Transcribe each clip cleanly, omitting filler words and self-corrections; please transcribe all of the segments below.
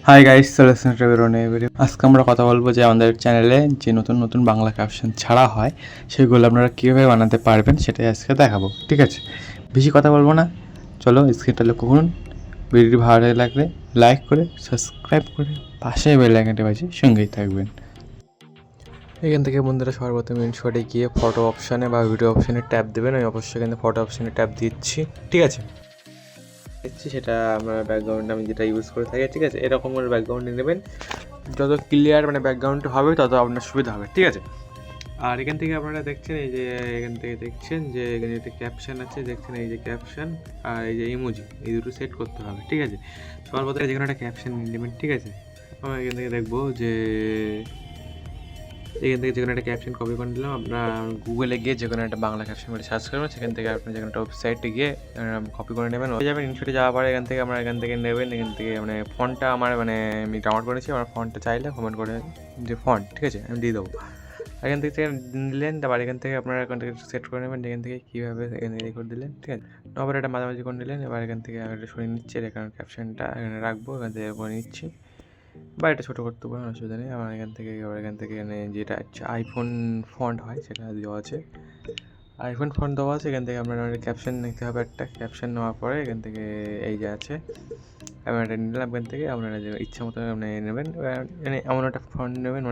Hi guys, solution টেবিলনে আজকে আমরা কথা বলবো যে আমাদের চ্যানেলে যে নতুন নতুন বাংলা ক্যাপশন ছাড়া হয় সেগুলো আপনারা কীভাবে বানাতে পারবেন সেটাই আজকে দেখাবো। ঠিক আছে, বেশি কথা বলবো না, চলো স্ক্রিনটা লক্ষ্য করুন। ভিডিওটি ভালো লাগলে লাইক করে সাবস্ক্রাইব করে পাশে বেল আইকনটি বাজিয়ে সঙ্গেই থাকবেন। এখান থেকে বন্ধুরা সর্বপ্রথম ইনশটে গিয়ে ফটো অপশানে বা ভিডিও অপশানে ট্যাপ দেবেন। আমি অবশ্যই এখানে ফটো অপশানে ট্যাপ দিচ্ছি। ঠিক আছে, দিচ্ছি সেটা আমরা ব্যাকগ্রাউন্ড আমি যেটা ইউজ করে থাকি। ঠিক আছে, এরকম করে ব্যাকগ্রাউন্ডে নেবেন, যত ক্লিয়ার ব্যাকগ্রাউন্ডটা হবে তত আপনার সুবিধা হবে। ঠিক আছে, আর এখান থেকে আপনারা দেখছেন এই যে এখান থেকে দেখছেন যে এখানে একটা ক্যাপশন আছে, দেখছেন এই যে ক্যাপশন আর এই যে ইমোজি, এই দুটো সেট করতে হবে। ঠিক আছে, সর্বপ্রথম যে কোনো একটা ক্যাপশন নেবেন। ঠিক আছে, আমরা এখান থেকে দেখবো যে এখান থেকে যে কোনো একটা ক্যাপশন কপি করে নিলাম। আপনার গুগলে গিয়ে যে কোনো একটা বাংলা ক্যাপশন বলে সার্চ করবেন, সেখান থেকে আপনি যে কোনো একটা ওয়েবসাইটে গিয়ে কপি করে নেবেন। হয়ে যাবেন। ইনশটে যাওয়ার পরে এখান থেকে নেবেন। এখান থেকে ফন্টটা আমার আমি ডাউনলোড করেছি। আমার ফন্টটা চাইলে কমেন্ট করে যে ফন্ট, ঠিক আছে, আমি দিয়ে দেবো। এখান থেকে নিলেন, তারপর এখান থেকে আপনারা এখান থেকে সেট করে নেবেন এখান থেকে কীভাবে এখান থেকে করে দিলেন। ঠিক আছে, তারপর এটা মাঝামাঝি করে নিলেন। এবার এখান থেকে একটা সরিয়ে নিচ্ছি, এখানে ক্যাপশনটা এখানে রাখবো, এখান থেকে করে নিচ্ছি বা এটা ছোটো করতে পারেন, অসুবিধা নেই। আমার এখান থেকে যেটা আইফোন ফন্ট হয় সেটা দেওয়া আছে, আইফোন ফন্ট দেওয়া আছে। এখান থেকে আপনার ক্যাপশন নিতে হবে, একটা ক্যাপশন নেওয়ার পরে এখান থেকে এই যে আছে আমি এটা নিলাম। এখান থেকে আপনারা যে ইচ্ছা মতো নেবেন, এমন একটা ফন্ট নেবেন,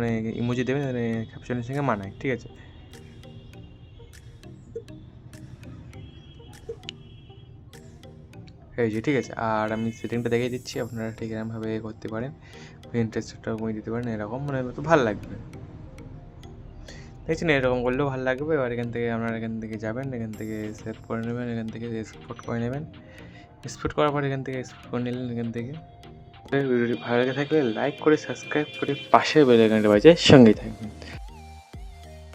ইমোজি দেবেন ক্যাপশনের সঙ্গে মানায়। ঠিক আছে, এই যে ঠিক আছে। আর আমি সেটিংটা দেখিয়ে দিচ্ছি, আপনারা ঠিক এরকমভাবে করতে পারেন, ইন্টারেস্টটা কমিয়ে দিতে পারেন, এরকম তো ভালো লাগবে। দেখছেন, এরকম করলেও ভালো লাগবে। এবার এখান থেকে আপনারা এখান থেকে যাবেন, এখান থেকে সেভ করে নেবেন, এখান থেকে এক্সপোর্ট করে নেবেন। এক্সপোর্ট করার পর এখান থেকে এক্সপোর্ট করে নিলেন। এখান থেকে ভিডিওটি ভালো লেগে থাকলে লাইক করে সাবস্ক্রাইব করে পাশে বেল আইকনটা বাজিয়ে সঙ্গেই থাকবেন।